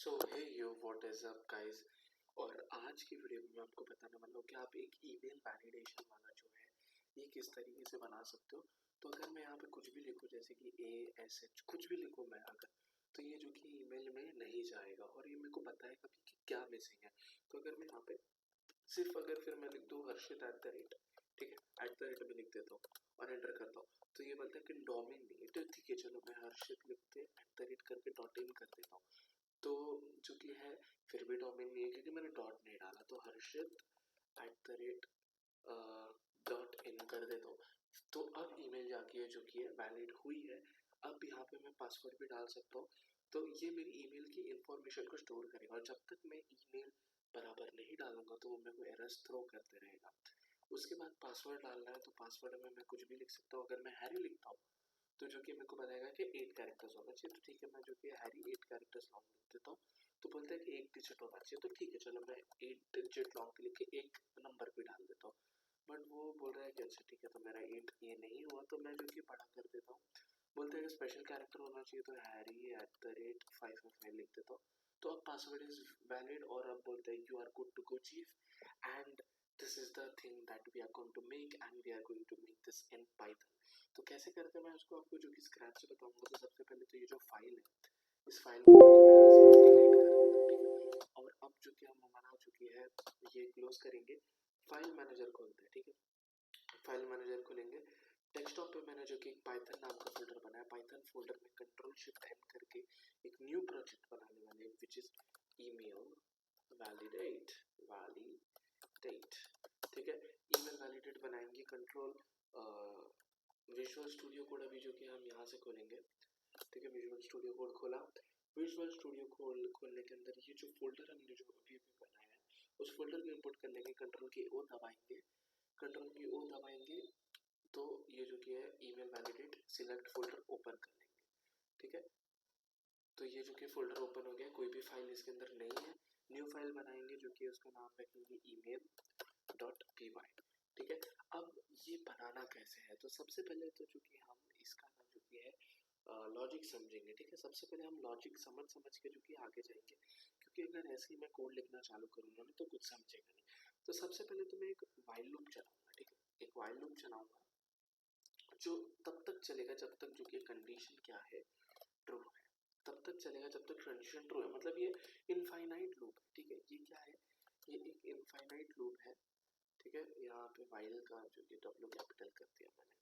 So hey you what is up guys. और आज की वीडियो में मैं आपको बताने वाला हूँ कि आप एक ईमेल वैलिडेशन वाला जो है ये किस तरीके से बना सकते हो। तो अगर मैं यहाँ पे कुछ भी लिखूँ जैसे कि ASH कुछ भी लिखूँ मैं अगर, तो ये जो कि ईमेल में नहीं जाएगा और ये मेरे को बताएगा कि क्या मिसिंग है। तो अगर मैं यहाँ पे सिर्फ अगर फिर मैं लिख दूँ हर्षित एट द रेट, ठीक है, एट द रेट में लिख देता हूँ और एंटर करता हूँ, तो ये बोलता है कि डोमेन नहीं है। तो ठीक है, चलो मैं हर्षित लिखते एट द रेट करके .in कर देता हूँ, तो जो कि है फिर भी डोमेन नहीं है क्योंकि मैंने डॉट नहीं डाला। तो हर्षित एट द रेट .in कर देता हूँ। तो अब ईमेल जाके है जो कि है वैलिड हुई है। अब यहाँ पे मैं पासवर्ड भी डाल सकता हूँ, तो ये मेरी ईमेल की इंफॉर्मेशन को स्टोर करेगा और जब तक मैं ईमेल बराबर नहीं डालूंगा तो वो मेरे को एरर्स थ्रो करते रहेगा। उसके बाद पासवर्ड डालना है, तो पासवर्ड में मैं कुछ भी लिख सकता हूँ। अगर मैं हैरी लिखता हूँ तो जो कि मेरे को बताएगा कि 8 कैरेक्टर्स होना चाहिए। तो ठीक है, मैं जो कि हैरी 8 कैरेक्टर्स लॉन्ग लिख देता हूँ। तो बोलता है कि 1 डिजिट होना चाहिए। तो ठीक है, चलो मैं 8 डिजिट लॉन्ग लिख के एक नंबर भी डाल देता हूँ। बट वो बोल रहा है कि अच्छा ठीक है, तो मेरा 8 ये नहीं हुआ, तो मैं जो कि बड़ा कर देता हूँ। बोलते हैं स्पेशल कैरेक्टर होना चाहिए, तो हैरी एट द रेट 555 लिख देता हूँ। तो अब पासवर्ड इज वैलिड और अब बोलते हैं you are good to go chief and this is the thing that we are going to make and we are going to make this in Python. तो कैसे करते हैं मैं उसको आपको जो कि स्क्रैच से बताऊंगा। तो सबसे पहले तो ये जो फाइल है, इस फाइल को जो कि मैं यहाँ से डिलीट कर देता हूँ, ठीक है। और अब जो कि हम हमारा चुकी है ये क्लोज करेंगे, फाइल मैनेजर खोलते हैं, ठीक है। फाइल मैनेजर खोलेंगे, डेस्कटॉप पे मैंने जो कि एक पाइथन नाम का फोल्डर बनाया, पाइथन फोल्डर में Ctrl+Shift+N करके एक न्यू प्रोजेक्ट बनाने वाले हैं विच इज ईमेल वैलिडेट, ठीक है। ईमेल वैलिडेट बनाएंगे, कंट्रोल विजुअल स्टूडियो कोड अभी जो कि हम यहाँ से खोलेंगे, ठीक है। विजुअल स्टूडियो कोड खोला, विजुअल स्टूडियो खोलने के अंदर ये जो फोल्डर हमने जो अभी बनाया है उस फोल्डर को इंपोर्ट कर लेंगे। Ctrl+O दबाएंगे, Ctrl+O दबाएंगे तो ये जो कि है email validate select folder open कर लेंगे, ठीक है। तो ये जो कि फोल्डर ओपन हो गया, कोई भी फाइल इसके अंदर नहीं है। न्यू फाइल बनाएंगे जो कि उसका नाम रखेंगे email.py, ठीक है। अब ये बनाना कैसे है, तो सबसे पहले तो जो कि हम इसका ना जो कि है लॉजिक समझेंगे, ठीक है। सबसे पहले हम लॉजिक समझ के जो कि आगे जाएंगे, क्योंकि अगर ऐसे ही मैं कोड लिखना चालू करूंगा ना तो कुछ समझेगा नहीं। तो सबसे पहले तो मैं एक वाइल लूप चलाऊंगा, ठीक है। एक वाइल लूप चलाऊंगा जो तब तक चलेगा जब तक जो कि कंडीशन क्या है ट्रू है, तब तक चलेगा जब तक कंडीशन ट्रू है। मतलब ये इनफाइनाइट लूप है, ठीक है। ये क्या है, ये एक इनफाइनाइट लूप है, ठीक है। यहाँ पे वाइल का जो कि W कैपिटल कर दिया मैंने,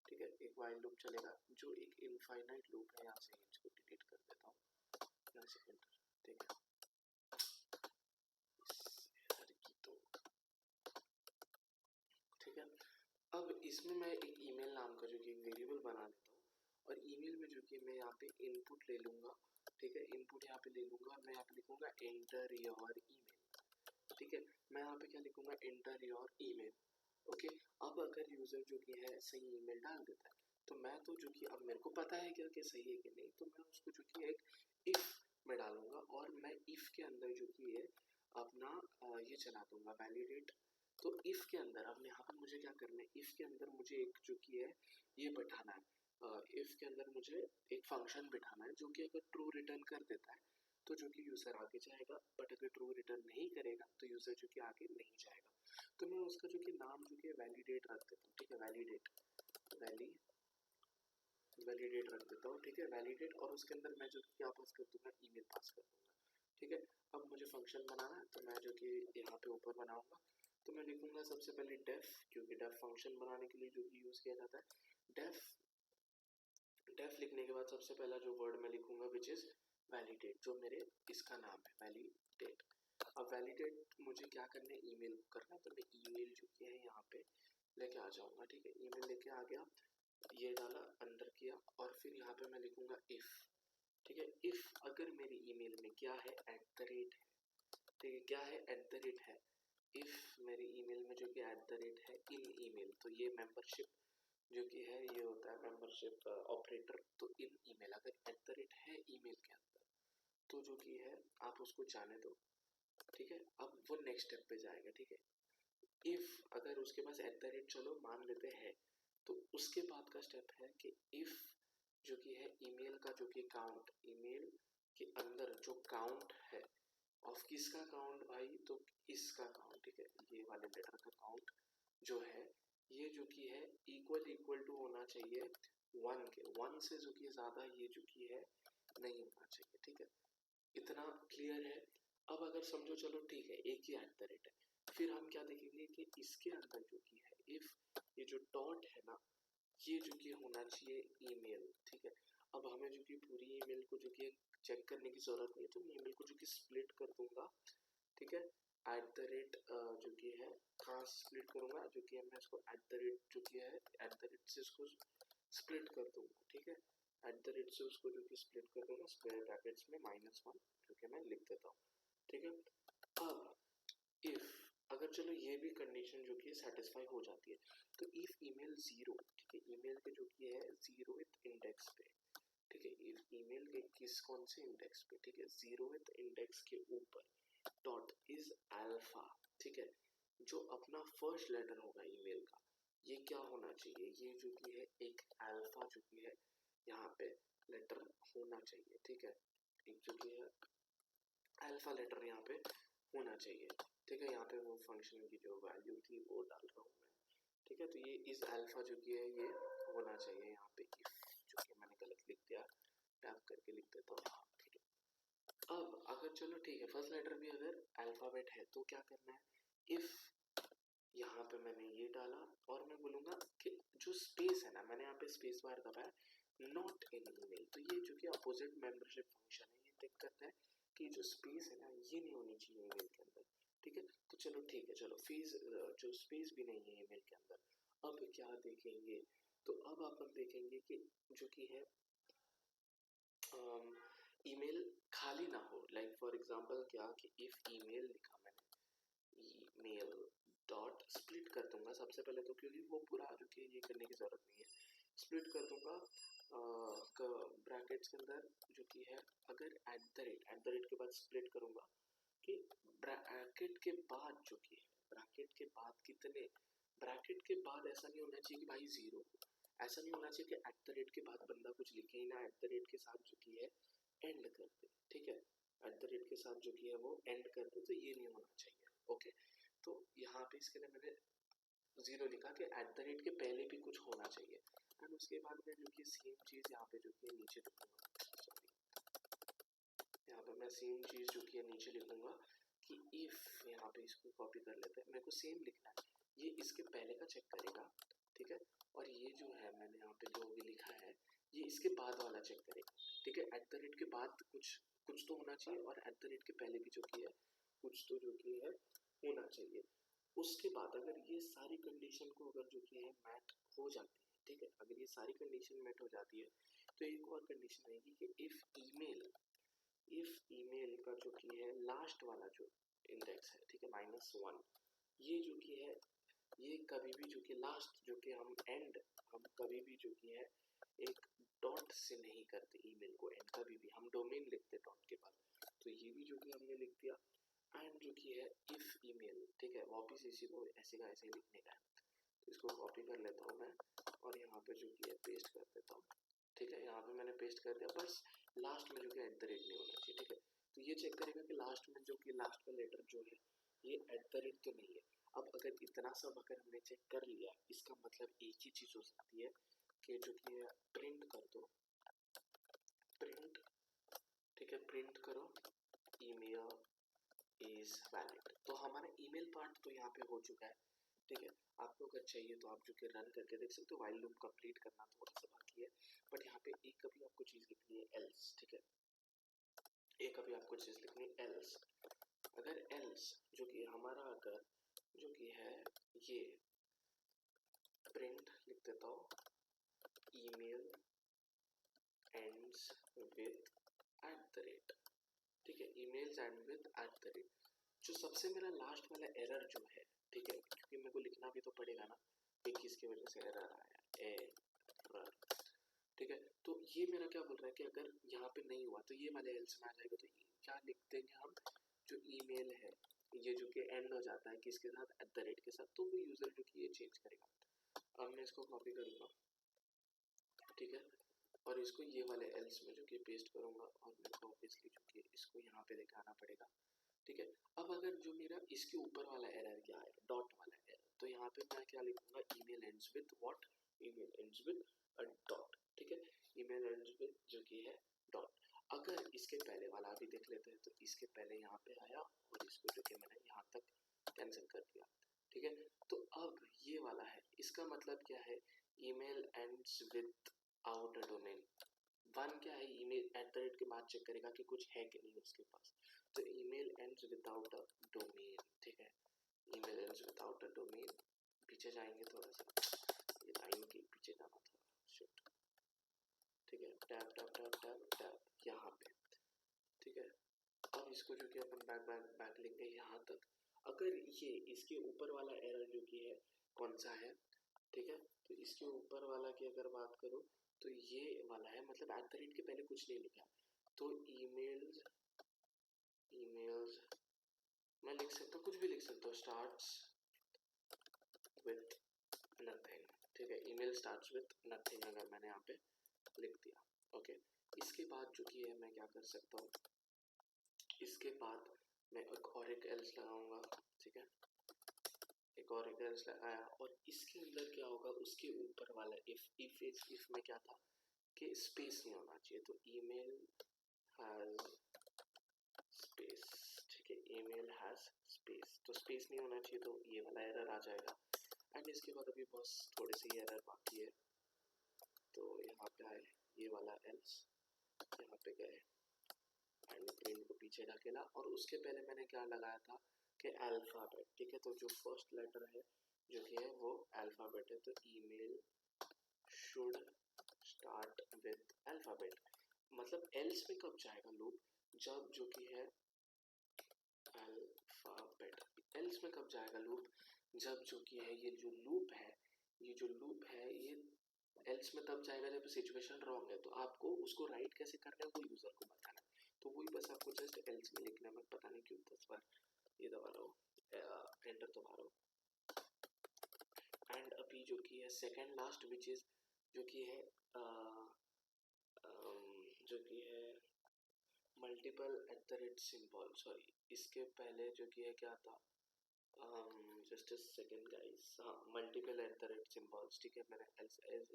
ठीक है। एक वाइल लूप चलेगा जो एक इनफाइनाइट लूप है। यहाँ से इसको डिलीट कर देता हूँ, यहाँ से एंटर, ठीक है। तो ठीक है, अब इसमें मैं एक ईमेल नाम का जो कि एक वेरिएबल बना लेता हूँ और ईमेल में जो कि मैं यहाँ पे इनपुट ले लूंगा, ठीक है। इनपुट यहाँ पे ले लूंगा और मैं यहाँ पे लिखूंगा एंटर योर ईमेल, ठीक है। मैं यहाँ पे क्या लिखूंगा, एंटर योर ईमेल, ओके। अब अगर यूजर जो कि है सही ईमेल डाल देता है तो मैं तो जो कि अब मेरे को पता है क्या कि सही है कि नहीं, तो मैं उसको जो कि एक इफ में डालूंगा और मैं इफ के अंदर जो कि है अपना ये चला दूंगा वैलिडेट। तो इफ के अंदर अब यहाँ पर मुझे क्या करना है, इफ के अंदर मुझे एक जो कि है ये बैठाना है, इफ के अंदर मुझे एक फंक्शन बिठाना है जो कि अगर ट्रू रिटर्न कर देता है तो जो कि यूजर आगे जाएगा, बट अगर ट्रू रिटर्न नहीं करेगा तो यूजर जो कि आगे नहीं जाएगा। तो मैं उसका जो कि नाम जो कि वैलिडेट रख देता हूँ, ठीक है। वैलिडेट रख देता हूँ, ठीक है, वैलिडेट। और उसके अंदर मैं जो कि क्या पास कर दूंगा, ईमेल पास कर दूंगा, ठीक है। अब मुझे फंक्शन बनाना है तो मैं जो कि यहाँ पे ऊपर बनाऊंगा, तो मैं लिखूंगा सबसे पहले डेफ, क्योंकि डेफ फंक्शन बनाने के लिए जो कि यूज किया जाता है। डेफ लिखने के बाद सबसे पहला जो वर्ड मैं लिखूंगा विच इज वैलिडेट, जो मेरे इसका नाम है वैलिडेट। अब वैलिडेट मुझे क्या करना है, ईमेल करना है, तो मैं ईमेल जो कि है यहाँ पे लेके आ जाऊंगा, ठीक है। ईमेल लेके आ गया, ये डाला, अंडर किया और फिर यहाँ पे मैं लिखूंगा इफ, ठीक है। इफ अगर मेरी ईमेल में क्या है, एट द रेट है, ठीक है, क्या है, एट द रेट है। इफ मेरी ईमेल में जो कि एट द रेट है इन ईमेल, तो ये मेंबरशिप जो कि है ये होता है मेंबरशिप ऑपरेटर। तो इन ईमेल अगर एट द रेट है ईमेल के अंदर तो जो कि है आप उसको जाने दो, ठीक है। अब वो नेक्स्ट स्टेप पे जाएगा, ठीक है। इफ अगर उसके पास एट द रेट चलो मान लेते हैं, तो उसके बाद का स्टेप है कि इफ जो कि है ईमेल का जो कि काउंट, ईमेल कि अंदर जो काउंट है ऑफ किसका काउंट भाई, तो इसका काउंट, ठीक है, ये वाले लेटर का काउंट जो है ये जो कि है इक्वल टू होना चाहिए 1 के, 1 से जो कि ज्यादा ये जो कि है नहीं होना चाहिए, ठीक है, इतना क्लियर है। अब अगर समझो चलो ठीक है एक ही एट द रेट है, फिर हम क्या देखेंगे कि इसके अंदर जो कि है इफ ये जो डॉट है ना ये जो कि होना चाहिए ईमेल, ठीक है। अब हमें जो कि पूरी ईमेल को जो कि चेक करने की जरूरत नहीं है, तो मैं ईमेल को जो कि स्प्लिट कर दूंगा, ठीक है, एट द रेट जो कि है कहाँ स्प्लिट करूंगा, जो कि मैं इसको एट द रेट जो कि है एट द रेट से इसको स्प्लिट कर दूंगा, ठीक है, एट द रेट से उसको जो कि स्प्लिट कर दूंगा स्क्वायर ब्रैकेट्स में -1 जो कि मैं लिख देता हूँ, ठीक है। अब इफ अगर चलो ये भी कंडीशन जो कि सेटिस्फाई हो जाती है, तो इफ ईमेल 0, ठीक है, ईमेल के जो कि है 0th इंडेक्स पे, ठीक है, इफ ईमेल के किस कौन से इंडेक्स पे, ठीक है, 0th इंडेक्स के ऊपर डॉट इज अल्फा, ठीक है, जो अपना फर्स्ट लेटर होगा ईमेल का ये क्या होना चाहिए, ये जो कि है एक अल्फा जो कि है यहाँ पे लेटर होना चाहिए, ठीक है, एक जो कि है अल्फा लेटर यहाँ पे होना चाहिए, ठीक है, यहाँ पे वो फंक्शन की जो वैल्यू थी वो डाल रहा हूँ मैं, ठीक है, तो ये इस अल्फा जो कि है ये होना चाहिए यहाँ पे इफ जो कि मैंने गलत लिख दिया, टैप करके लिख देता हूँ, ठीक है। अब अगर चलो ठीक है फर्स्ट लेटर भी अगर अल्फाबेट है तो क्या करना है, इफ यहाँ पे मैंने ये डाला और मैं बोलूंगा कि जो स्पेस है ना, मैंने यहाँ पे स्पेस बार दबाया नॉट इन ईमेल, तो ये जो कि अपोजिट मेंबरशिप फंक्शन है ये टिक करता है कि जो स्पेस है ना ये नहीं होनी चाहिए ईमेल के अंदर, ठीक है, तो चलो ठीक है, चलो फेज जो स्पेस भी नहीं है ईमेल के अंदर। अब क्या देखेंगे, तो अब अपन देखेंगे कि जो कि है ईमेल खाली ना हो, लाइक फॉर एग्जांपल क्या कि इफ ईमेल लिखा मैंने ईमेल डॉट स्प्लिट कर दूंगा सबसे पहले, तो क्योंकि वो पूरा जो कि ये करने की जरूरत नहीं है, स्प्लिट कर दूंगा ब्रैकेट्स के अंदर जो कि है अगर एट द रेट के बाद स्प्लिट करूंगा कि ब्रैकेट के बाद जो कि है ब्रैकेट के बाद कितने, ब्रैकेट के बाद ऐसा नहीं होना चाहिए कि भाई 0, ऐसा नहीं होना चाहिए कि एट द रेट के बाद बंदा कुछ लिखे ही ना, एट द रेट के साथ जो कि है एंड कर दे, ठीक है, एट द रेट के साथ जो कि है वो एंड कर दे, तो ये नहीं होना चाहिए, ओके। तो यहाँ पे इसके लिए मैंने 0 लिखा कि एट द रेट के पहले भी कुछ होना चाहिए, एंड उसके बाद मैं जो कि सेम चीज़ यहाँ पे जो कि नीचे लिखूंगा, सॉरी यहाँ पे मैं सेम चीज़ जो कि नीचे लिखूंगा कि इफ, यहाँ पे इसको कॉपी कर लेते हैं, मेरे को सेम लिखना है, ये इसके पहले का चेक करेगा, ठीक है, और ये जो है मैंने यहाँ पे जो भी लिखा है ये इसके बाद वाला चेक करेगा, ठीक है, एट द रेट के बाद कुछ तो होना चाहिए और एट द रेट के पहले भी जो कि है कुछ तो जो कि है होना चाहिए। उसके बाद अगर ये सारी कंडीशन को अगर जो कि है मैट हो जाती है, ठीक है, अगर ये सारी कंडीशन मैट हो जाती है तो एक और कंडीशन आएगी कि इफ ईमेल का जो कि है लास्ट वाला जो इंडेक्स है, ठीक है, -1, ये जो कि है ये कभी भी जो कि लास्ट जो कि हम कभी भी जो कि है एक डॉट से नहीं करते ईमेल को एंड, कभी भी हम डोमेन लिखते डॉट के बाद, तो ये भी जो कि हमने लिख दिया, एंड जो कि है इफ ईमेल, ठीक है, वापिस इसी को ऐसे का ऐसे ही लिखने का है, तो इसको कॉपी कर लेता हूँ मैं और यहाँ पे जो कि है पेस्ट कर देता हूँ, ठीक है, यहाँ पे मैंने पेस्ट कर दिया, बस लास्ट में जो कि एट द रेट नहीं होना चाहिए, ठीक है, तो ये चेक करेगा कि लास्ट में जो कि लास्ट का लेटर जो है ये एट द रेट तो नहीं है। अब अगर इतना सब अगर हमने चेक कर लिया, इसका मतलब एक ही चीज हो सकती है कि जो कि प्रिंट कर दो, प्रिंट, ठीक है, प्रिंट करो ईमेल इज वैलिड, तो हमारा ईमेल पार्ट तो यहाँ पे हो चुका है, ठीक है, आपको अगर चाहिए तो आप जो कि रन करके देख सकते हो, व्हाइल लूप कंप्लीट करना थोड़ा सा बाकी है, बट यहाँ पे एक कभी आपको चीज लिखनी है एल्स, ठीक है, एक अभी आपको चीज लिखनी है एल्स, अगर एल्स जो कि हमारा अगर जो कि है ये प्रिंट लिख देता हूँ email ends with eight the rate, ठीक है, emails and with eight the rate, जो सबसे मेरा लास्ट वाला एरर जो है, ठीक है, क्योंकि मेरे को लिखना भी तो पड़ेगा ना कि किसकी वजह से एरर आया, एरर, ठीक है, तो ये मेरा क्या बोल रहा है कि अगर यहाँ पे नहीं हुआ तो ये वाले एल्स में आ जाएगा, तो क्या लिख देंगे हम, जो ईमेल है ये जो कि एंड हो जाता है किसके साथ, एट द रेट के साथ, तो वो यूजर जो कि ये चेंज करेगा। अब मैं इसको कॉपी करूंगा, ठीक है, और इसको ये वाले एल्स में जो कि पेस्ट करूंगा और मैं ऑब्वियसली लगाना पड़ेगा, ठीक है। अब अगर जो मेरा इसके ऊपर वाला एरर क्या है, डॉट वाला एरर, तो यहाँ पे मैं क्या लिखूंगा, email ends with what, email ends with a dot, ठीक है, ईमेल एंड्स विद जो कि है डॉट। अगर इसके पहले वाला अभी देख लेते हैं, तो इसके पहले यहाँ पे आया और इसको जो कि मैंने यहाँ तक कैंसिल कर दिया, ठीक है। तो अब ये वाला है, इसका मतलब क्या है, email ends with out domain. One क्या है, ईमेल एट द रेट के बाद चेक करेगा कि कुछ है कि नहीं उसके पास, तो email ends without a domain, ठीक है, email ends without a domain. पीछे जाएंगे थोड़ा सा, ये लाइन के पीछे जाना था, शिट, ठीक है, tab tab tab tab tab यहाँ पे, ठीक है। अब इसको जो कि अपन बैक बैक बैक लेंगे यहाँ तक। अगर ये इसके ऊपर वाला एरर जो कि है कौन सा है, ठीक है, तो इसके ऊपर वाला की अगर बात करूँ तो ये वाला है, मतलब एट द रेट के पहले कुछ नहीं लिखा, तो ईमेल्स ईमेल्स मैं लिख सकता हूँ, कुछ भी लिख सकता हूँ, स्टार्ट्स विथ नथिंग, ठीक है, ईमेल स्टार्ट्स विथ नथिंग अगर मैंने यहाँ पे लिख दिया, ओके। इसके बाद जो कि है मैं क्या कर सकता हूँ, इसके बाद मैं एक एल्स लगाऊंगा, ठीक है, एक और एक एल्स लगाया, और इसके अंदर क्या होगा, उसके ऊपर वाला इफ में क्या था कि स्पेस नहीं होना चाहिए, तो ईमेल हैज स्पेस, ठीक है, ईमेल हैज स्पेस, तो स्पेस नहीं होना चाहिए, तो ये वाला एरर आ जाएगा। एंड इसके बाद अभी बस थोड़े से एरर बाकी है, तो यहाँ पे आए ये वाला एल्स, यहाँ पे गए एंड प्रिंट को पीछे ढकेला, और उसके पहले मैंने क्या लगाया था कि अल्फाबेट, ठीक है, तो जो फर्स्ट लेटर है जो कि है वो अल्फाबेट है, तो email should start with alphabet. मतलब एल्स में कब जाएगा लूप, जब जो कि है अल्फाबेट, एल्स में कब जाएगा लूप, जब जो कि है ये जो लूप है, ये जो लूप है ये एल्स में तब जाएगा जब सिचुएशन रॉन्ग है, तो आपको उसको राइट कैसे करना है वो यूजर को बताना है, तो वही बस आपको जस्ट एल्स में लिखना है। मैं पता नहीं क्यों 10 बार ये दबा रहा हूँ, एंटर दबा रहा हूँ। एंड अभी जो कि है सेकेंड लास्ट विच इज जो कि है जो कि है multiple at the rate symbol, sorry इसके पहले जो कि है क्या था, जस्ट अ सेकंड गाइस, हाँ multiple at the rate symbols, ठीक है, मैंने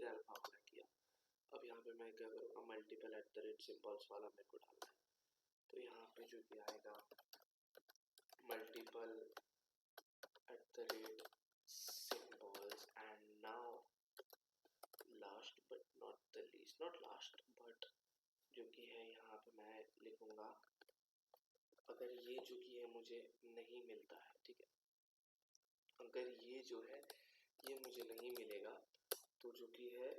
अल्फा वाला किया। अब यहाँ पे मैं क्या करूँगा, multiple at the rate symbols वाला मेरे को डालना है, तो यहाँ पे जो कि आएगा multiple at the rate symbols, and now last but not the least, not last but जो कि है यहाँ पे मैं लिखूंगा, अगर ये जो कि है मुझे नहीं मिलता है, ठीक है, अगर ये जो है ये मुझे नहीं मिलेगा, तो जो कि है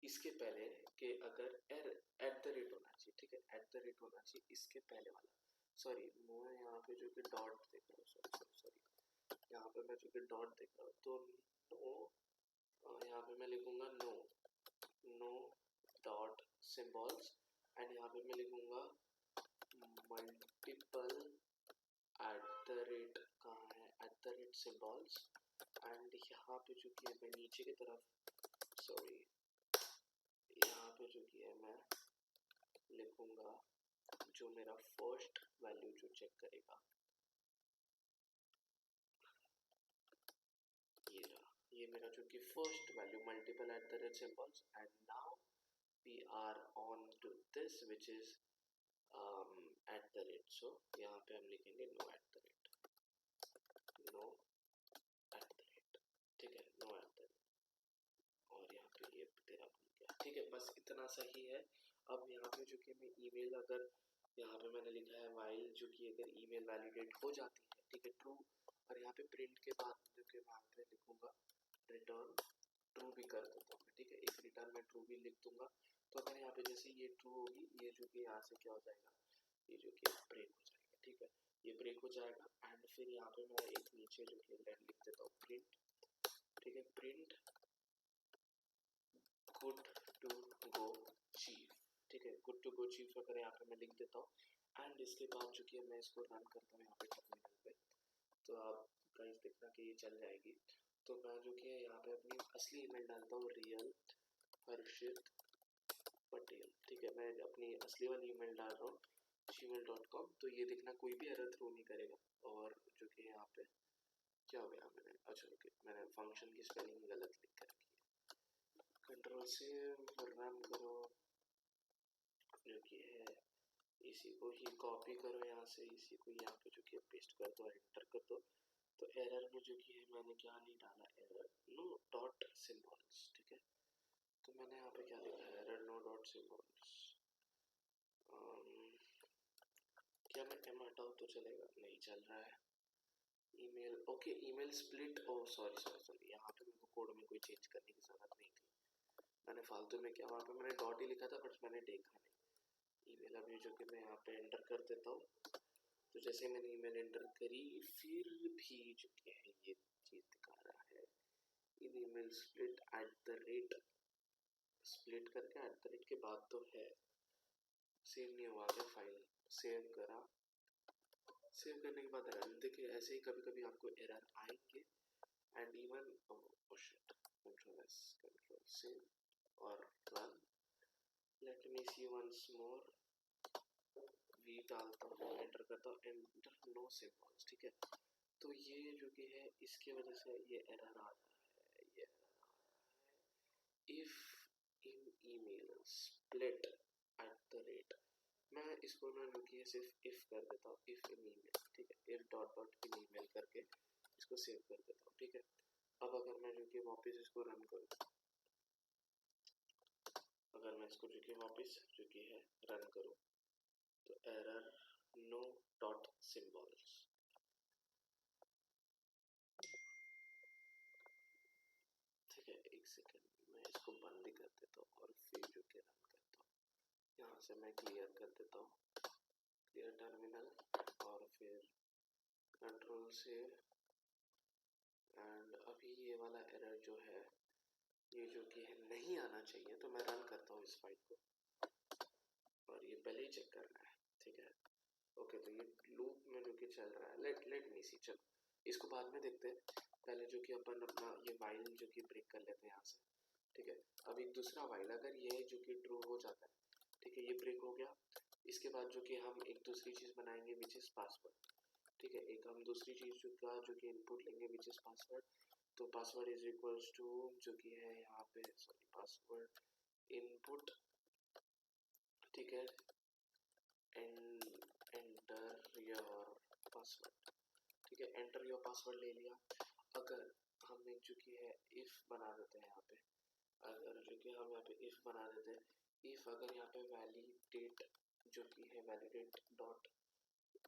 इसके पहले कि अगर एट द रेट होना चाहिए, ठीक है, एट द रेट होना चाहिए इसके पहले वाला, सॉरी मैं यहाँ पे जो कि डॉट देख रहा हूँ, सॉरी यहाँ पे मैं जो कि डॉट देख रहा हूँ, तो नो, यहाँ पे मैं लिखूंगा नो डॉट सिंबल्स, एंड यहाँ पे मैं लिखूंगा मल्टीपल एट द रेट, कहाँ है eight the rate symbols, and यहाँ पे जो कि है मैं नीचे की तरफ, सॉरी यहाँ पे जो कि है मैं लिखूंगा जो मेरा फर्स्ट वैल्यू जो चेक करेगा, ये रहा, ये मेरा जो कि first value multiple at the rate symbols, and now we are on to this which is at the rate, so यहाँ पे हम लिखेंगे no at the rate, no at the rate, ठीक है, नो एट द रेट, और यहाँ पे ये तेरा भूल गया, ठीक है, बस इतना सही है। अब यहाँ पे जो कि मैं ईमेल, अगर यहाँ पे मैंने लिखा है वाइल जो कि अगर ईमेल वैलिडेट हो जाती है, ठीक है, ट्रू, और यहाँ पे प्रिंट के बाद जो कि वहाँ पे लिखूंगा रिटर्न ट्रू भी कर देता हूँ, ठीक है, एक रिटर्न में ट्रू भी लिख दूंगा, तो अगर यहाँ पे जैसे ये ट्रू होगी, ये जो कि यहाँ से क्या हो जाएगा, ये जो कि ब्रेक हो जाएगा, ठीक है, ये ब्रेक हो जाएगा, एंड फिर यहाँ पे मैं एक नीचे जो कि लाइन लिख देता हूँ प्रिंट, ठीक है, print good to go chief, ठीक है, गुड टू गो चीफ अगर यहाँ पे मैं लिख देता हूँ, एंड इसके बाद जो कि मैं इसको रन करता हूँ यहाँ पे टर्मिनल पे, तो आप गाइस देखना कि ये चल जाएगी, तो मैं जो कि यहाँ पे अपनी असली ईमेल डालता हूँ, रियल हर्षित पटेल, ठीक है, मैं अपनी असली वाली ईमेल डाल रहा हूँ, gmail.com, तो ये देखना कोई भी एरर थ्रो नहीं करेगा। और जो कि यहाँ पे क्या हो गया, मैंने अच्छा ओके मैंने फंक्शन की स्पेलिंग गलत लिख कर रखी है। कंट्रोल से रन करो, जो कि है इसी को ही कॉपी करो यहाँ से, इसी को यहाँ पे जो कि पेस्ट कर दो, एंटर कर दो। तो एरर में जो कि है मैंने क्या नहीं डाला, एरर नो डॉट सिंबल्स, ठीक है। तो मैंने यहाँ पे क्या लिखा है, एरर नो डॉट सिंबल्स। क्या मैं एम हटाऊँ तो चलेगा? नहीं चल रहा है। ईमेल ओके, ईमेल स्प्लिट, ओ सॉरी सॉरी सॉरी, यहाँ पे मेरे को कोड में कोई चेंज करने की जरूरत नहीं थी। मैंने फालतू में क्या, वहाँ पे मैंने डॉट ही लिखा था बट मैंने देखा नहीं। ईमेल अभी जो कि मैं यहाँ पे एंटर कर देता हूँ। तो जैसे मैंने ईमेल एंटर करी, फिर भी जो कि है ये चीज़ दिखा रहा है, in email split eight the rate, split करके एट द रेट के बाद तो है, सेव नहीं हुआ क्या फाइल, सेव करा, सेव करने के बाद रन, देखिए ऐसे ही कभी कभी आपको एरर आएंगे। And even shit, control S, control save और run. Let me see once more, we डालता हूँ, एंटर करता हूँ, एंटर नो सिंबल्स, ठीक है। तो ये जो कि है इसके वजह से ये एरर आ रहा है, ये एरर आ रहा है। If in email split eight the rate, मैं इसको ना जो कि सिर्फ इफ कर देता हूँ, इफ इन ईमेल, ठीक है, if dot dot in email करके इसको सेव कर देता हूँ, ठीक है। अब अगर मैं जो कि वापस इसको रन करूँ, अगर मैं इसको जो कि वापस जो कि है रन करूँ, तो एरर नो डॉट सिंबल्स, ठीक है। एक सेकेंड, मैं इसको बंद ही कर देता हूँ और फिर जो कि रन करता हूँ। यहाँ से मैं क्लियर कर देता हूँ, क्लियर टर्मिनल, और फिर कंट्रोल से, एंड अभी ये वाला एरर जो है ये जो कि है नहीं आना चाहिए, तो मैं रन करता हूँ इस फाइल को, और ये पहले ही चेक करना है, ठीक है। ओके, तो ये लूप में जो कि चल रहा है, लेट मी सी, चलो इसको बाद में देखते हैं। पहले जो कि अपन अपना ये वाइल जो कि ब्रेक कर लेते हैं यहाँ से, ठीक है। अब एक दूसरा वाइल, अगर ये जो कि ट्रू हो जाता है, ठीक है, ये ब्रेक हो गया, इसके बाद जो कि हम एक दूसरी चीज़ बनाएंगे विच इज़ पासवर्ड, ठीक है। एक हम दूसरी चीज़ जो कि इनपुट लेंगे विच इज़ पासवर्ड। तो पासवर्ड इज इक्वल्स टू जो कि है यहाँ पे, सॉरी, पासवर्ड इनपुट, ठीक है, एंटर योर पासवर्ड, ठीक है, एंटर योर पासवर्ड ले लिया। अगर हम एक जो कि है इफ बना देते हैं यहाँ पे, अगर जो कि हम यहाँ पे इफ बना देते हैं, इफ अगर यहाँ पे वैलिडेट जो कि है वैलिडेट डॉट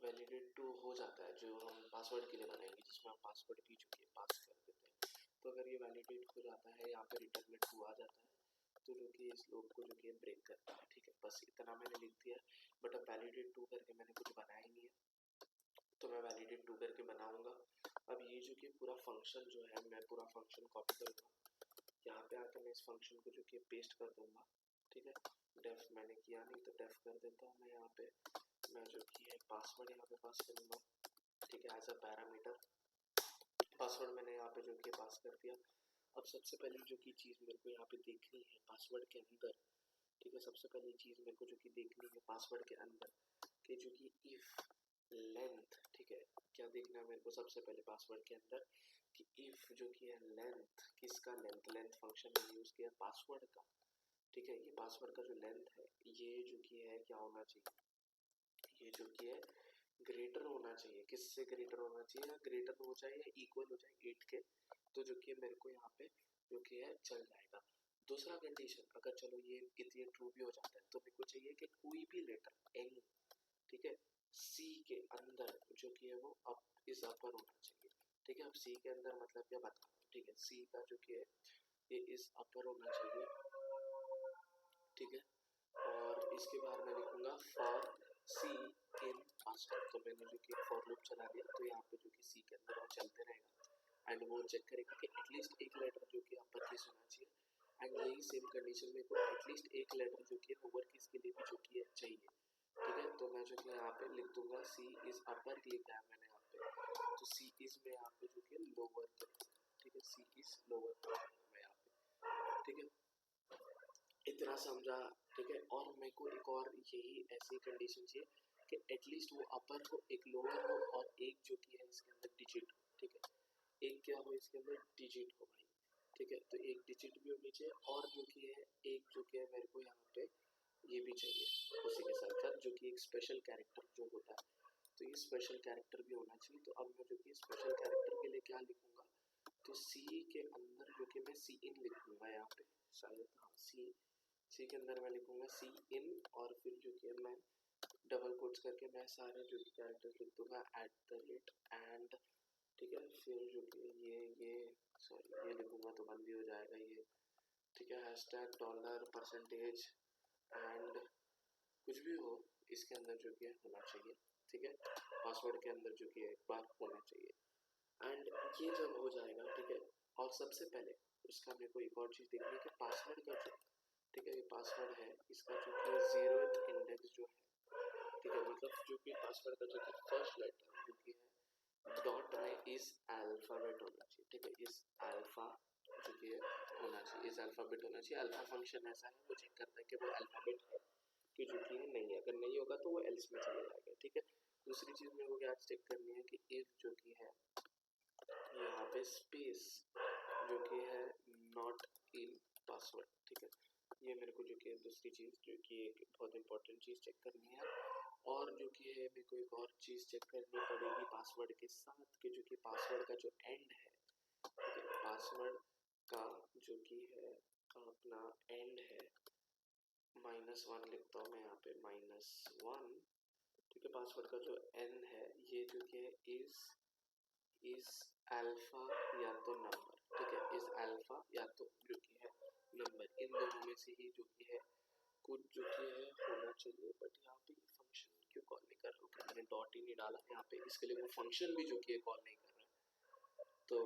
वैलिडेट टू हो जाता है, जो हम पासवर्ड के लिए बनाएंगे जिसमें हम पासवर्ड भी जो कि पास कर देते हैं, तो अगर ये वैलिडेट हो जाता है, यहाँ पे रिटर्न में टू आ जाता है, तो जो कि इस लूप को जो कि ब्रेक करता है, ठीक है। बस इतना मैंने लिख दिया, बट अब वैलिडेट टू करके मैंने कुछ बनाया ही नहीं है, तो मैं वैलिडेट टू करके बनाऊंगा। अब ये जो कि पूरा फंक्शन जो है, मैं पूरा फंक्शन कॉपी करूँगा, यहाँ पे आकर मैं इस फंक्शन को जो कि पेस्ट कर दूंगा, ठीक है। डेफ मैंने किया नहीं, तो डेफ कर देता हूँ मैं यहाँ पे, मैं जो कि है पासवर्ड यहाँ पे पास करूँगा, ठीक है, एज अ पैरामीटर। पासवर्ड मैंने यहाँ पे जो कि पास कर दिया। अब सबसे पहली जो कि चीज़ मेरे को यहाँ पे देखनी है पासवर्ड के अंदर, ठीक है, सबसे पहली चीज़ मेरे को जो कि देखनी है पासवर्ड के अंदर कि जो कि इफ लेंथ, ठीक है, क्या देखना है मेरे को सबसे पहले पासवर्ड के अंदर कि इफ जो कि है लेंथ, किसका लेंथ, लेंथ फंक्शन में यूज़ किया पासवर्ड का, ठीक है। ये पासवर्ड का जो लेंथ है ये जो कि है क्या होना चाहिए, ये जो कि है ग्रेटर होना चाहिए, किससे ग्रेटर होना चाहिए, या ग्रेटर हो जाए या इक्वल हो जाए 8 के, तो जो कि मेरे को यहाँ पे जो कि है चल जाएगा। दूसरा कंडीशन, अगर चलो ये इतनी ट्रू भी हो जाता है, तो मेरे को चाहिए कि कोई भी लेटर एनी, ठीक है, सी के अंदर जो कि है वो अप इज अपर होना चाहिए, ठीक है। अब सी के अंदर मतलब क्या बता, ठीक है, सी का जो कि है ये इज अपर होना चाहिए, ठीक है। और इसके बाद मैं लिखूंगा फॉर सी इन पासवर्ड, तो मैंने जो कि फॉर लूप चला दिया, तो यहाँ पे जो कि सी के अंदर वो चलते रहेगा एंड वो चेक करेगा कि एटलीस्ट एक लेटर जो कि अपर केस होना चाहिए, एंड यही सेम कंडीशन में को एटलीस्ट एक लेटर जो कि लोअर केस के लिए भी जो कि है चाहिए, ठीक है। तो मैं जो कि यहाँ पे लिख दूंगा सी इज अपर लिखा है मैंने यहाँ पे, तो सी इज में यहाँ पे जो कि लोअर केस, ठीक है, सी इज लोअर मैं यहाँ पे, ठीक है, इतना समझा, ठीक है। और मेरे को एक और यही ऐसी कंडीशन चाहिए कि एटलीस्ट वो अपर हो, एक लोअर हो और एक जो कि है इसके अंदर डिजिट हो, ठीक है, एक क्या हो इसके अंदर डिजिट हो भाई, ठीक है, तो एक डिजिट भी होनी चाहिए और जो कि है एक जो कि है मेरे को यहाँ पे ये भी चाहिए उसी के साथ साथ जो कि एक स्पेशल कैरेक्टर जो होता है, तो ये स्पेशल कैरेक्टर भी होना चाहिए। तो अब मैं जो कि स्पेशल कैरेक्टर के लिए क्या लिखूंगा, तो सी के अंदर जो कि मैं सी इन लिखूंगा यहाँ पे, शायद हाँ सी के अंदर मैं लिखूंगा सी इन और फिर जो कि मैं डबल कोट्स करके मैं सारे जो कि कैरेक्टर्स लिख दूंगा @ एंड, ठीक है, फिर जो कि ये सॉरी ये लिखूंगा तो बंद भी हो जाएगा ये, ठीक है, हैशटैग $% एंड कुछ भी हो इसके अंदर जो कि होना चाहिए, ठीक है, पासवर्ड के अंदर जो कि एक बार होना चाहिए एंड ये जब हो जाएगा, ठीक है, और सबसे पहले उसका मेरे को एक और चीज़ देखनी है कि पासवर्ड का जो, ठीक है, ये पासवर्ड है इसका जो कि 0th इंडेक्स जो है, ठीक है, मतलब जो कि पासवर्ड का जो कि फर्स्ट लेटर जो कि है डॉट में इस अल्फाबेट होना चाहिए, ठीक है, इस अल्फा जो कि होना चाहिए, इस अल्फाबेट होना चाहिए। अल्फा फंक्शन ऐसा है वो चेक करता है कि वो अल्फाबेट है कि जो कि नहीं है, अगर नहीं होगा तो वो एल्स में चला जाएगा, ठीक है। दूसरी चीज़ मेरे को क्या चेक करनी है कि इफ जो कि है यहाँ पे स्पेस जो कि है नॉट इन पासवर्ड, ठीक है, ये मेरे को जो कि दूसरी चीज़ जो कि एक बहुत इंपॉर्टेंट चीज़ चेक करनी है और जो कि है मेरे को एक और चीज़ चेक करनी पड़ेगी पासवर्ड के साथ कि जो कि पासवर्ड का जो एंड है, ठीक है, पासवर्ड का जो कि है अपना एंड है -1 लिखता हूँ मैं यहाँ पे -1, ठीक है, पासवर्ड का जो एन है ये जो कि है इस अल्फा या तो नंबर, ठीक है, इस अल्फा या तो जो कि है नंबर, इन दोनों में से ही जो कि है कुछ जो कि है होना चाहिए। बट यहाँ पे फंक्शन क्यों कॉल नहीं कर रहा हूँ, मैंने डॉट ही नहीं डाला यहाँ पे, इसके लिए वो फंक्शन भी जो कि है कॉल नहीं कर रहा है, तो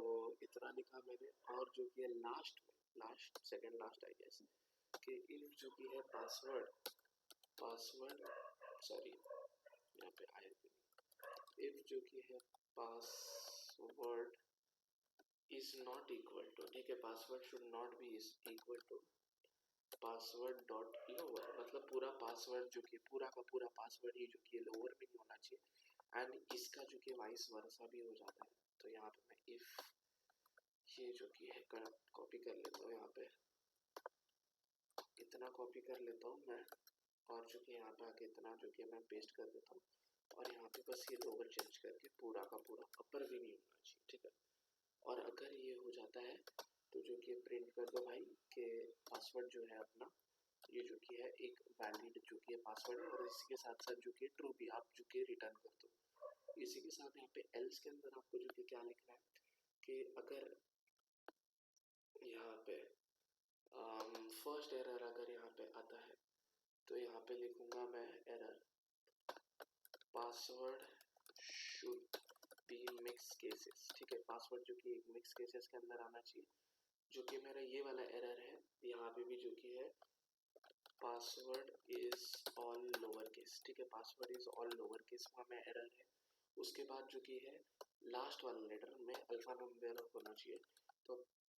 इतना लिखा मैंने। और जो कि है last second last I guess कि इफ जो कि है पासवर्ड सॉरी यहाँ पे आया इफ जो कि है password is not equal to, ठीक है, password should not be is equal to password dot lower, मतलब पूरा पासवर्ड जो कि पूरा का पूरा पासवर्ड ही जो कि लोअर में नहीं होना चाहिए एंड इसका जो कि वाइस वर्सा भी हो जाता है। तो यहाँ पे मैं इफ ये जो कि है कॉपी कर लेता हूँ, यहाँ पे इतना कॉपी कर लेता हूँ मैं और जो कि यहाँ पे आके इतना जो कि मैं पेस्ट कर देता हूँ और यहाँ पे बस ये लोअर चेंज करके पूरा का पूरा अपर भी नहीं होना चाहिए, ठीक है। और अगर ये हो जाता है तो जो कि प्रिंट कर दो भाई कि पासवर्ड जो है अपना ये जो कि है एक वैलिड जो कि है पासवर्ड है और इसी के साथ साथ जो कि ट्रू भी आप जो कि रिटर्न कर दो। इसी के साथ यहाँ पे एल्स के अंदर आपको जो कि क्या लिखना है कि अगर यहाँ पे फर्स्ट एरर अगर यहाँ पे आता है तो यहाँ पे लिखूंगा मैं error password should be mix cases, ठीक है, पासवर्ड जो कि एक मिक्स केसेस के अंदर आना चाहिए। जो कि मेरा ये वाला एरर है यहाँ पे भी जो कि है password is all lower case, ठीक है, password is all lower case में एरर है। उसके बाद जो कि है लास्ट वाला लेटर में अल्फा नंबर होना चाहिए, तो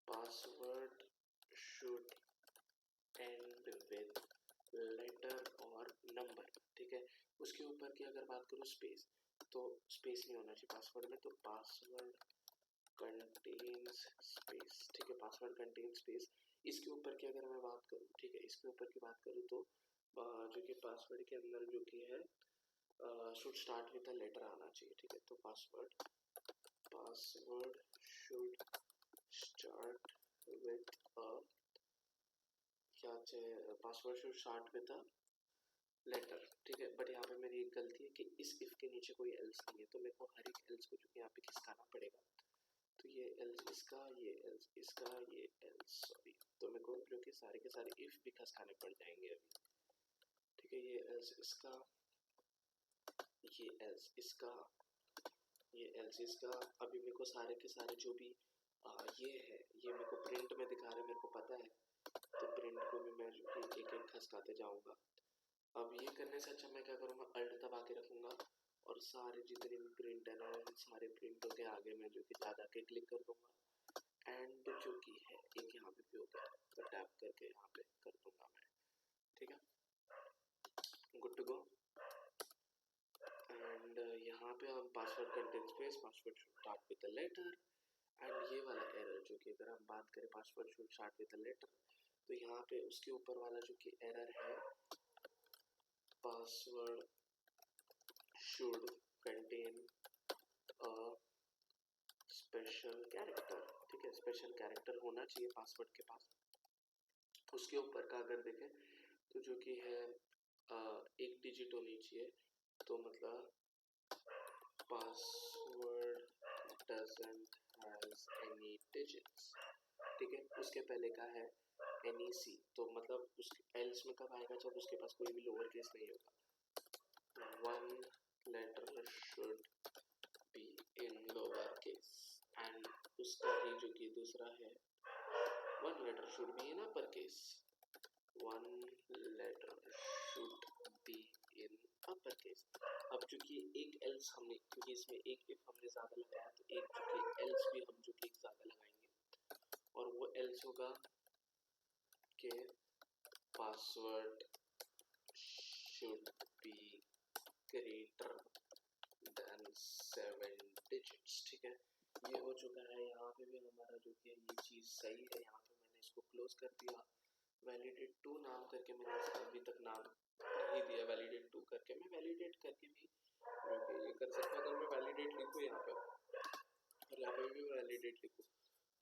password should end with letter और नंबर, ठीक है। उसके ऊपर की अगर बात करूँ स्पेस, तो स्पेस नहीं होना चाहिए पासवर्ड में, तो पासवर्ड कंटेन्स स्पेस, ठीक है, पासवर्ड कंटेन्स स्पेस। इसके ऊपर की अगर मैं बात करूँ, ठीक है, इसके ऊपर की बात करूँ तो जो कि पासवर्ड के अंदर जो कि है should start with a letter आना चाहिए, ठीक है, तो password should start with a क्या चाहिए, password should start with a letter, ठीक है। बट यहाँ पे मेरी एक गलती है कि इस इफ के नीचे कोई एल्स नहीं है, तो मेरे को हर एक एल्स को जो कि यहाँ पे खिसकाना पड़ेगा, तो ये एल्स इसका, ये एल्स इसका, ये एल्स सॉरी, तो मेरे को जो कि सारे के सारे इफ भी खिसकाने पड़ जाएंगे अभी, ठीक है, ये एल्स इसका, ये एल्स इसका, ये एल्स इसका। अभी मेरे को सारे के सारे जो भी ये है ये मेरे को प्रिंट में दिखा रहे, मेरे को पता है, तो प्रिंट को भी मैं जो कि एक एक खिसकाते जाऊँगा। अब ये करने से अच्छा मैं क्या करूँगा, अल्ट दबा के रखूँगा और सारे जितने भी प्रिंट है ना सारे प्रिंटों के आगे मैं जो कि ज़्यादा के क्लिक कर दूँगा एंड जो कि है एक यहाँ पे भी हो गया तो टैप करके यहाँ पे कर दूँगा मैं, ठीक है, गुड टू गो। यहाँ पे हम password contain space password should start with the letter and ये वाला एरर जो कि अगर हम बात करें password should start with the letter, तो यहाँ पे उसके ऊपर वाला जो कि एरर है password should contain a special character, ठीक है, स्पेशल कैरेक्टर होना चाहिए पासवर्ड के पास। उसके ऊपर का अगर देखें तो जो कि है एक डिजिट होनी चाहिए, तो मतलब password doesn't has any digits, ठीक है। उसके पहले का है NEC, तो मतलब उसके एल्स में कब आएगा, जब उसके पास कोई भी लोअर केस नहीं होगा। One letter should be in lower case and उसका ही जो कि दूसरा है one letter should be in upper case, one letter should be in upper case. अब जो कि एक एल्स हमने, क्योंकि इसमें एक इफ हमने ज़्यादा लगाया तो एक जो कि एल्स भी हम जो कि एक ज़्यादा लगाएंगे, और वो एल्स होगा कि password should be greater than 7 digits, ठीक है। ये हो चुका है, यहाँ पे भी हमारा जो कि ये चीज़ सही है। यहाँ पे मैंने इसको क्लोज कर दिया, वैलिडेट 2 नाम करके मैंने इसका अभी तक नाम नहीं दिया, वैलिडेट 2 करके मैं वैलिडेट करके भी ये कर सकता हूँ। अगर मैं वैलिडेट लिखूँ यहाँ पे और यहाँ पे भी वैलिडेट लिखूँ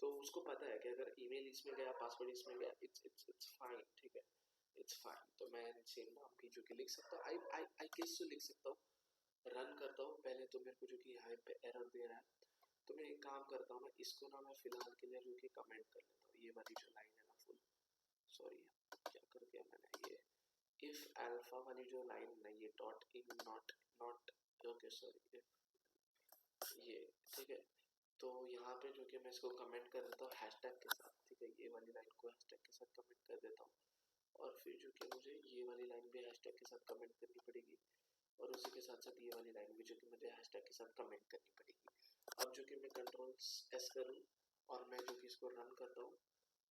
तो उसको पता है कि अगर ईमेल इसमें गया पासवर्ड इसमें गया, इट्स फाइन, ठीक है, इट्स फाइन। तो मैं सेम नाम भी जो कि लिख सकता हूँ, आई गेस तो लिख सकता हूँ। रन करता हूँ पहले, तो मेरे को जो कि यहाँ पे एरर दे रहा है, तो मैं एक काम करता हूँ, मैं इसको ना मैं फिलहाल के लिए जो कि कमेंट कर लेता हूँ। ये वाली जो लाइन है ना फुल, सॉरी क्या कर दिया मैंने, ये इफ अल्फा वाली जो लाइन है ये dot in not not okay sorry ये, ठीक है। तो यहाँ पे जो कि मैं इसको कमेंट कर देता हूँ हैशटैग के साथ, ठीक है, ये वाली लाइन को हैशटैग के साथ कमेंट कर देता हूँ, और फिर जो कि मुझे ये वाली लाइन भी हैशटैग के साथ कमेंट करनी पड़ेगी, और उसी के साथ साथ ये वाली लाइन भी जो कि मुझे हैशटैग के साथ कमेंट करनी पड़ेगी। अब जो कि मैं Ctrl+S करूँ और मैं जो कि इसको रन करता हूँ,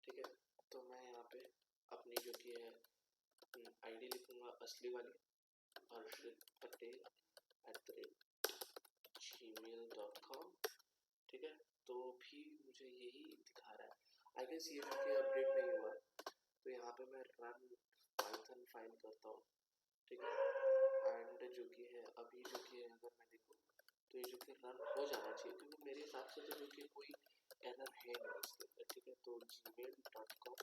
ठीक है, तो मैं यहाँ पे अपनी जो कि है आईडी लिखूँगा असली वाली, अर्षित पटेल @gmail.com, ठीक है। तो भी मुझे यही दिखा रहा है, आई गेस ये मुझे अपडेट नहीं हुआ, तो यहाँ पे मैं रन पाइथन फाइल करता हूँ, ठीक है, एंड जो कि है अभी जो कि है अगर मैं देखूँ तो ये जो कि रन हो जाना चाहिए, क्योंकि मेरे हिसाब से तो जो कि कोई एरर है नहीं इसके अंदर, ठीक है। तो gmail.com,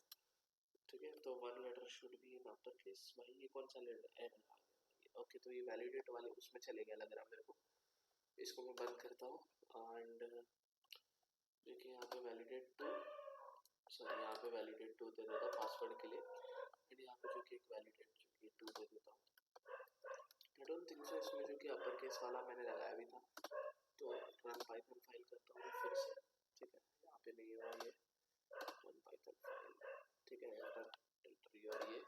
ठीक है, तो one letter should be in upper case. भाई ये कौन सा एरर आ गया, ओके, तो ये वैलिडेट वाले उसमें चले गया लग रहा मेरे को। इसको मैं बंद करता हूँ एंड जो कि यहाँ पे वैलिडेट 2, सॉरी यहाँ पे वैलिडेट 2 दे देता हूँ पासवर्ड के लिए, एंड यहाँ पे जो कि एक वैलिडेट जो कि 2 दे देता हूँ। आई डोंट थिंक सो इसमें जो कि अपर केस वाला मैंने लगाया भी था, तो रन पाइथन फाइल करता हूँ फिर से, ठीक है, यहाँ पे नहीं हुआ ये रन पाइथन फाइल, ठीक है, एंटर योर ये,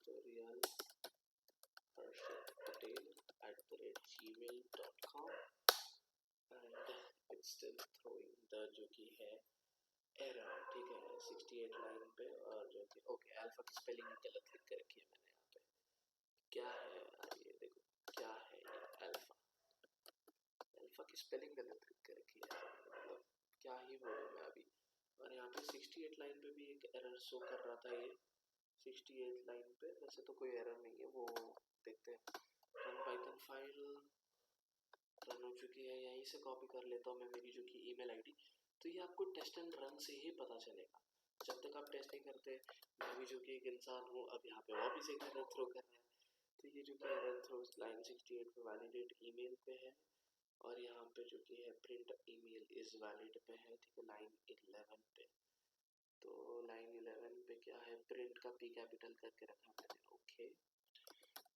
तो real Arshit Patel @gmail.com and it's still throwing the जो कि है एरर, ठीक है, 68 लाइन पे, और जो कि ओके अल्फा की स्पेलिंग गलत लिख कर रखी है मैंने यहाँ पे, क्या है यार ये देखो क्या है ये अल्फा की स्पेलिंग गलत लिख कर रखी है, मतलब क्या ही बोलूँ मैं अभी। और यहाँ पे 68 लाइन पे भी एक एरर शो कर रहा था, ये 68 लाइन पे वैसे तो कोई एरर नहीं है, वो देखते हैं। रन पाइथन फाइल रन हो चुकी है, यहीं से कॉपी कर लेता हूँ मैं मेरी जो कि ईमेल आईडी, तो ये आपको टेस्ट एंड रन से ही पता चलेगा, जब तक आप टेस्ट नहीं करते। मैं भी जो कि एक इंसान हूँ, अब यहाँ पे वापस एक एरर थ्रो कर रहा है, तो ये जो कि एरर थ्रो लाइन 68 पे वैलिडेट ईमेल पे है, और यहाँ पे जो कि है प्रिंट ईमेल इज वैलिड पे है, ठीक है, लाइन 11 पे। तो लाइन 11 पे क्या है, प्रिंट का पी कैपिटल करके रखा मैंने, ओके,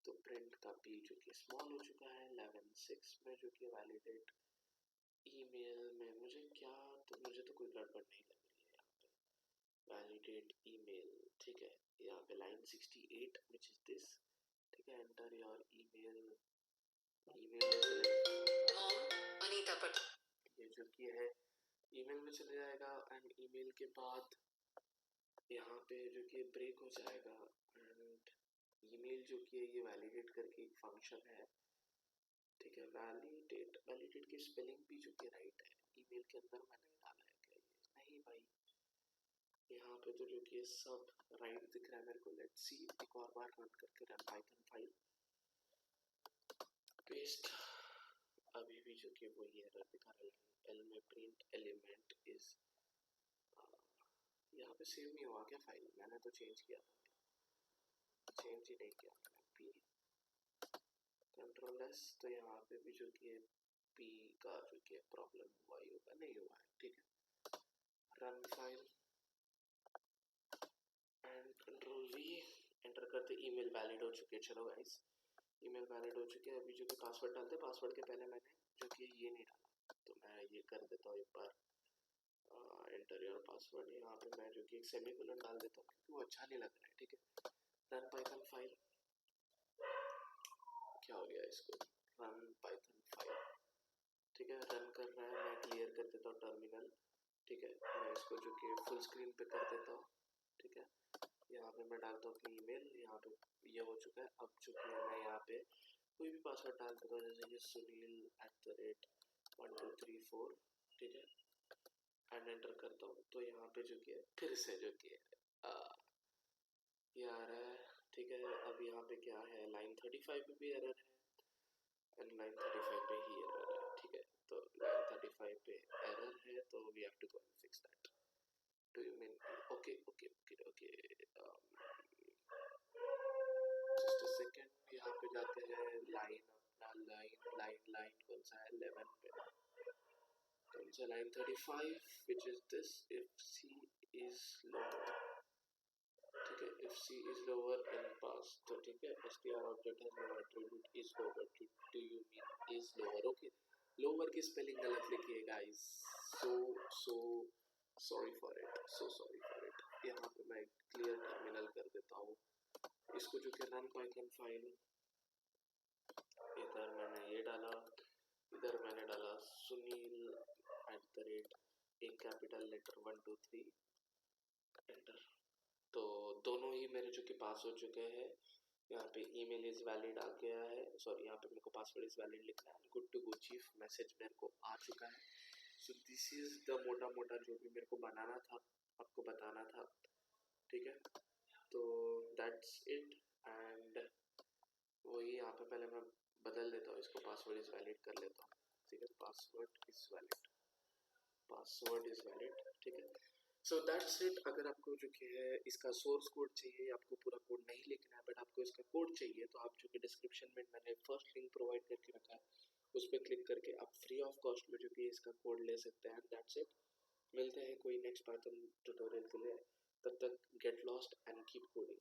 तो प्रिंट का पी जो कि स्मॉल हो चुका है 11:6 में जो कि वैलिडेट ईमेल में मुझे क्या, तो मुझे तो कोई गड़बड़ नहीं लग रही है यहाँ पे, वैलिडेट ईमेल, ठीक है, यहाँ पे लाइन 68 विच इज दिस, ठीक है, एंटर योर ईमेल, ईमेल ये जो कि है ईमेल में चले जाएगा, एंड ईमेल के बाद यहाँ पे जो कि ब्रेक हो जाएगा, एंड ईमेल जो कि है ये वैलिडेट करके एक फंक्शन है, ठीक है, वैलिडेट वैलिडेटेड की स्पेलिंग भी जो कि राइट है, ईमेल के अंदर मैंने डाला है क्या ये? नहीं भाई, यहाँ पे तो जो कि सब राइट दिख रहा है मेरे को। लेट्स सी, एक और बार रन करके रन पाइथन फाइल पेस्ट, अभी भी जो कि वही एरर दिखा रहा है। एल में प्रिंट एलिमेंट इज, यहाँ पे सेव नहीं हुआ क्या फाइल? मैंने तो चेंज किया था, चेंज ही नहीं किया मैंने। पी कंट्रोल एस, तो यहाँ पे भी जो कि पी का जो कि प्रॉब्लम हुआ ही होगा, नहीं हुआ है, ठीक है। Run file and control we, enter करते ईमेल वैलिड हो चुके। चलो गाइस, ईमेल वैलिड हो चुके हैं। अभी जो कि पासवर्ड डालते, पासवर्ड के पहले मैंने जो कि ये नहीं डाला, तो मैं ये कर देता हूँ एक बार, एंटर योर पासवर्ड। यहाँ पे मैं जो कि एक सेमीकोलन डाल देता हूँ क्योंकि वो अच्छा नहीं लग रहा है, ठीक है। रन पाइथन फाइल, क्या हो गया इसको, रन पाइथन फाइल, ठीक है। रन कर रहा है, मैं क्लियर कर देता हूँ टर्मिनल, ठीक है। मैं इसको जो कि फुल स्क्रीन पे कर देता हूँ, ठीक है। यहाँ पे मैं डालता हूँ अपनी ईमेल, यहाँ पे ये हो चुका है। अब जो कि मैं यहाँ पे कोई भी पासवर्ड डाल देता हूँ, जैसे कि sunil@1234, ठीक है, एंड एंटर करता हूँ। तो यहाँ पे जो कि फिर से जो कि ये आ रहा है, ठीक है। अब यहाँ पे क्या है, लाइन 35 पे भी एरर है एंड लाइन 35 पे ही एरर है, ठीक है। तो लाइन 35 पे एरर है, तो we have to go and fix that. Do you mean, okay okay okay okay, just a second. यहाँ पे जाते हैं लाइन, अपना लाइन लाइन लाइन कौन सा है, 11 पे, कौन सा line 35, which is this, if C is lower, ठीक है। If C is lower in pass, तो ठीक है। str object has no attribute is lower, do you mean is lower, okay. Lower की स्पेलिंग गलत लिखी है guys, so sorry for it, so sorry for it. यहाँ पे मैं क्लियर टर्मिनल कर देता हूँ इसको, जो कि रन पाइथन फाइल, इधर मैंने ये डाला, इधर मैंने डाला सुनील एक कैपिटल लेटर 1 2 3, एंटर। तो दोनों ही मेरे जो कि पास हो चुके हैं। यहाँ पे ईमेल इज वैलिड आ गया है, सॉरी यहाँ पे मेरे को पासवर्ड इज वैलिड लिखना है, good to go chief message मेरे को आ चुका है। सो दिस इज द मोटा मोटा जो भी मेरे को बनाना था, आपको बताना था, ठीक है। तो दैट्स इट, एंड वही यहाँ पे पहले मैं बदल देता हूँ इसको, पासवर्ड इज वैलिड कर लेता हूँ, ठीक है। Password is valid, password is valid, ठीक है। So that's it. अगर आपको जो कि है इसका सोर्स कोड चाहिए, आपको पूरा कोड नहीं लिखना है बट आपको इसका कोड चाहिए, तो आप जो कि डिस्क्रिप्शन में मैंने फर्स्ट लिंक प्रोवाइड करके रखा है, उस पर क्लिक करके आप फ्री ऑफ कॉस्ट में जो कि इसका कोड ले सकते हैं। That's it. मिलते हैं कोई नेक्स्ट पाइथन ट्यूटोरियल के लिए, तब तक get lost and keep coding.